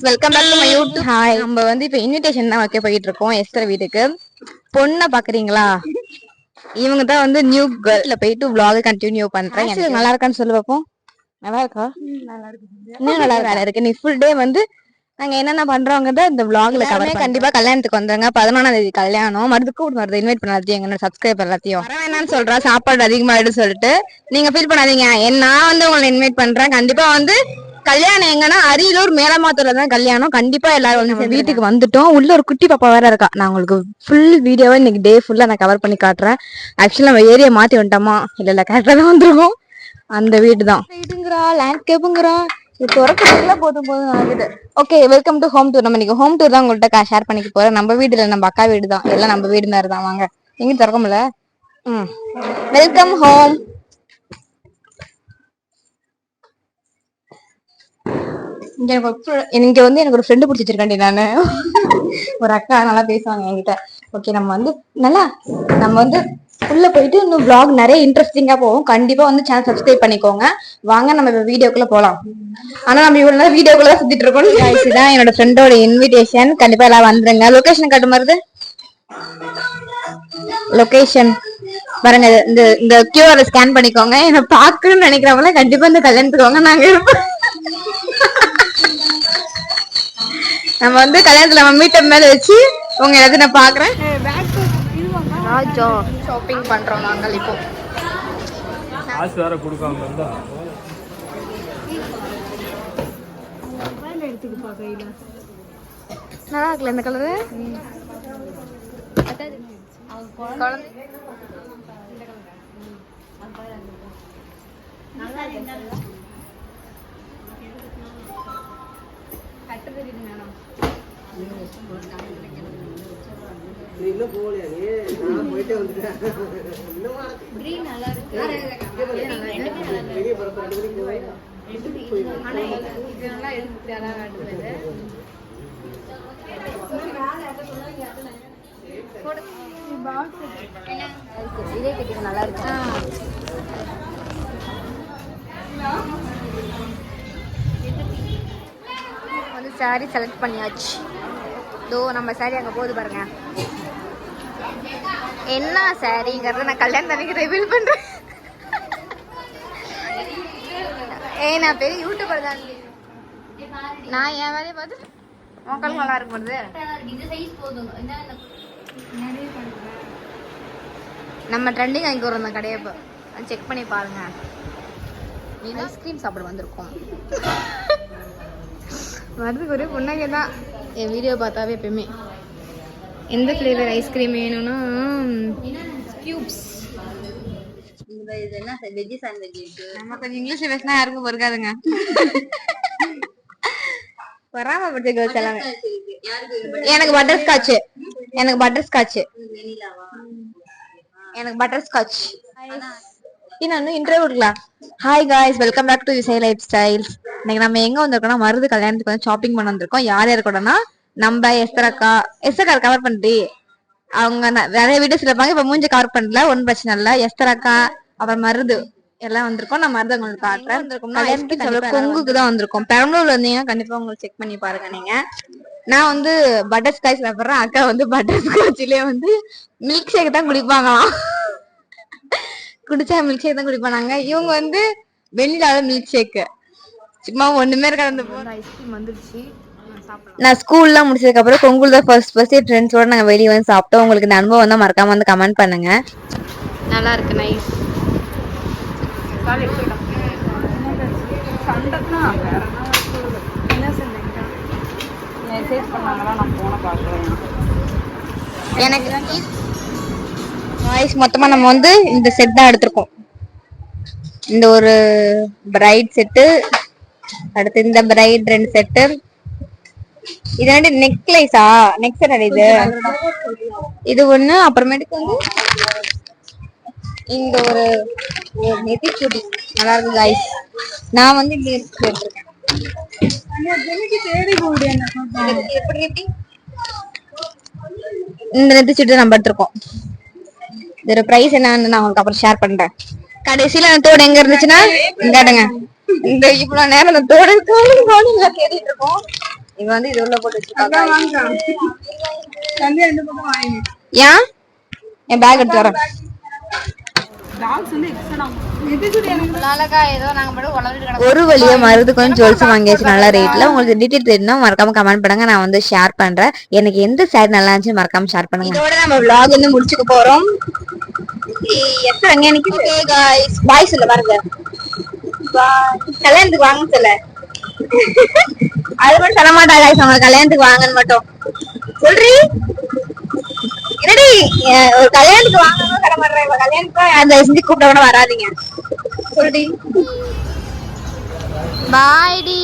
Welcome back to my YouTube. Hi, நம்ம வந்து இப்போ இன்விடேஷன் தான் வைக்க போயிட்டு இருக்கோம் எஸ்தர் வீட்டுக்கு. பொண்ணை பாக்குறீங்களா? இவங்க தான் வந்து நியூ கேர்ள்ல போயிட்டு vlog கண்டினியூ பண்றேன். நல்லா இருக்கான்னு சொல்லி வைப்போம். நல்லா இருக்கா? இன்னும் நல்லா வேலை இருக்கு. நீ ஃபுல் டே வந்து நாங்க என்னென்ன பண்றோங்கிறத இந்த vlogல கவர் கண்டிப்பா கல்யாணத்துக்கு வந்தாங்க. 11ஆம் தேதி கல்யாணம். மறுதுக்கு வருது. இன்வைட் பண்ணாதீங்க எங்க சப்ஸ்கிரைபர் எல்லாத்தையும். வர வேணாம்னு சொல்றா, சாப்பாடு அதிகமாயிடும் சொல்லிட்டு. நீங்க ஃபீல் பண்ணாதீங்க. நான் வந்து உங்களை இன்வைட் பண்றேன். கண்டிப்பா வந்து கல்யாணம் எங்கன்னா அரியலூர் மேலமாத்தூர்ல தான் கல்யாணம். கண்டிப்பா எல்லாரும் வந்து வீட்டுக்கு வந்துட்டோம். உள்ள ஒரு குட்டி பாப்பா வேற இருக்கா. நான் உங்களுக்கு ஃபுல் வீடியோவை இன்னைக்கு டே ஃபுல்லா நான் கவர் பண்ணி காட்டுறேன். ஆக்சுவலா நம்ம ஏரியா மாத்தி வந்துட்டோமா? இல்ல கரெக்டா தான் வந்துருக்கோம். அந்த வீடு தான் இதுங்கிறா, லேண்ட்ஸ்கேப்புங்கிறா. இது திறக்கிறதுக்குள்ள போதும் ஆகுது. Okay, welcome to home tour. நம்ம இன்னைக்கு ஹோம் டூர் தான் உங்கள்கிட்ட ஷேர் பண்ணிக்க போறேன். நம்ம வீடு இல்லை, நம்ம அக்கா வீடு தான். எல்லாம் நம்ம வீடு மாதிரி தான். வாங்க, எங்கேயும் திறக்க முடியல. Welcome home. இங்க வந்து எனக்கு ஒரு ஃப்ரெண்டு பிடிச்சி வச்சிருக்கேன்டி நானு. ஒரு அக்கா நல்லா பேசுவாங்க என்கிட்ட. ஓகே, நம்ம வந்து உள்ள போயிட்டு இன்னும் vlog நிறைய இன்ட்ரெஸ்டிங்கா போகும். கண்டிப்பா வந்து சேனல் சப்ஸ்கிரைப் பண்ணிக்கோங்க. வாங்க நம்ம வீடியோக்குள்ள போலாம். ஆனா நம்ம இவ்வளவு நேரம் வீடியோக்குள்ள சுத்திட்டு இருக்கோம். இதுதான் என்னோட ஃப்ரெண்டோட இன்விடேஷன். கண்டிப்பா எல்லாம் வந்துருங்க. லொகேஷன் காட்டு மாதிரி லொகேஷன் பாருங்க. இந்த QR ஸ்கேன் பண்ணிக்கோங்க. என்ன பாக்கணும்னு நினைக்கிறவங்க கண்டிப்பா இந்த கல்யாணத்துக்கு வாங்க. நாங்க இருப்போம். நம்ம வந்து கல்யாணத்துல நம்ம மீட்டர் மேல வச்சு உங்க எல்லாத்தையும் நான் பாக்குறேன். ஷாப்பிங் பண்றோம் நாங்கள் இப்போ. நல்லா இருக்குல்ல இந்த கலரு? நல்லா இருக்கு. வந்து சாரி செலக்ட் பண்ணியாச்சு. தோ நம்ம சாரி அங்க போகுது பாருங்க. என்ன சாரிங்கிறத நான் கல்யாணம் அன்னைக்கு ரிவீல் பண்றேன். நான் பெரிய யூடியூபர் தான். நான் என் வேலையை பார்த்து மக்கள் நல்லா இருக்கும் போது நம்ம ட்ரெண்டிங் வாங்கி வரோம் அந்த கடையை. இப்போ செக் பண்ணி பாருங்க. ஐஸ்கிரீம் சாப்பிட வந்திருக்கோம். வரதுக்கு ஒரே புண்ணாங்க தான். என் வீடியோ பார்த்தாவே எப்பயுமே எந்த ஃப்ளேவர் ஐஸ்கிரீம் வேணும்னா கியூப்ஸ். நம்ம கொஞ்சம் இங்கிலீஷ் பேசினா யாருக்கும் பொறுக்காதுங்க. வராமப்பட்ட கேர்ள்ஸ் எல்லாமே. எனக்கு பட்டர் ஸ்காட்ச். எனக்கு பட்டர் ஸ்காட்ச். இன்னும் இன்டர்வியூ கொடுக்கலாம். Hi guys, welcome back to விசை லைஃப் ஸ்டைல்ஸ். இன்னைக்கு நம்ம எங்க வந்திருக்கோம்னா மருது கல்யாணத்துக்கு வந்து ஷாப்பிங் பண்ண வந்திருக்கோம். யார் யார் கூடனா நம்ம எஸ்தர் அக்கா கவர் பண்றி. அவங்க நிறைய வீடியோஸ் இருப்பாங்க. இப்ப மூஞ்சி கவர் பண்ணல, ஒன்னும் பிரச்சனை இல்ல. எஸ்தர் அக்கா அப்புறம் மருது எல்லாம் வந்திருக்கோம். நான் மருது உங்களுக்கு காட்டுறேன். கொங்குக்கு தான் வந்திருக்கோம். பெரம்பலூர்ல இருந்தீங்கன்னா கண்டிப்பா உங்களுக்கு செக் பண்ணி பாருங்க. நீங்க நான் வந்து பட்டர் ஸ்காட்ச் சாப்பிட்றேன். அக்கா வந்து பட்டர் ஸ்காட்ச்லயே வந்து மில்க் ஷேக் தான் குடிப்பாங்களாம். குடிச்சா மில்க் ஷேக் தான் குடிப்பாங்க. இவங்க வந்து வெண்ணிலால மில்க் ஷேக். சும்மா ஒண்ணுமே இருக்காது. ஐஸ்கிரீம் வந்துருச்சு. நான் ஸ்கூல்லாம் முடிச்சதுக்கு அப்புறம் கொங்குல தான் ஃபர்ஸ்ட் ஃப்ரெண்ட்ஸோட நாங்க வெளியே வந்து சாப்பிட்டோம். உங்களுக்கு இந்த அனுபவம் தான் மறக்காம வந்து கமெண்ட் பண்ணுங்க. நல்லா இருக்கு, நைஸ். எனக்கு மொத்தமா நம்ம வந்து இந்த செட் தான் எடுத்திருக்கோம். இந்த ஒரு பிரைட் செட்டு, அடுத்து இந்த பிரைட் 2 செட்டு. இது ரெண்டு நெக்லைஸா? Neck set. இது ஒண்ணு. அப்புறமேட்டுக்கு வந்து இந்த ஒரு நெத்திச்சுடி நல்லா இருக்கு गाइस. நான் வந்து இங்க எடுத்துட்டேன். இந்த நெத்திச்சுடி நம்ம எடுத்துறோம். இதோட பிரைஸ் என்னன்னு நான் உங்களுக்கு அப்புறம் ஷேர் பண்றேன். கடைசியில அந்த தோடு எங்க இருந்துச்சுன்னா இந்தாடுங்க. இந்த இவ்வளவு நேரம் அந்த தோடு தேடிட்டு இருக்கோம். இவன் வந்து இது உள்ள போட்டு வச்சிருக்காங்க. ஏன் என் பேக் எடுத்து வரேன். ஒரு வழியா மருந்து கொஞ்சம் ஜுவல்ஸ் வாங்கியாச்சு நல்ல ரேட்ல. உங்களுக்கு டீடைல் தெரியும்னா மறக்காம கமெண்ட் பண்ணுங்க, நான் வந்து ஷேர் பண்றேன். எனக்கு எந்த சாரி நல்லா இருந்துச்சு மறக்காம ஷேர் பண்ணுங்க. இதோட நம்ம vlog வந்து முடிச்சுக்க போறோம். எத்தனை அங்க எனக்கு ஓகே गाइस பாய் சொல்ல பாருங்க. பாய். கல்யாணத்துக்கு வாங்க சொல்ல. அது மட்டும் சொல்ல மாட்டா गाइस, அவங்க கல்யாணத்துக்கு வாங்கன்னு மட்டும் சொல்றீ. என்னடி ஒரு கல்யாணத்துக்கு வாங்கணும் சொல்ல மாட்டேன். கல்யாணத்துக்கு அந்த செஞ்சு கூப்பிட கூட வராதீங்க சொல்றீ. பாய் டி.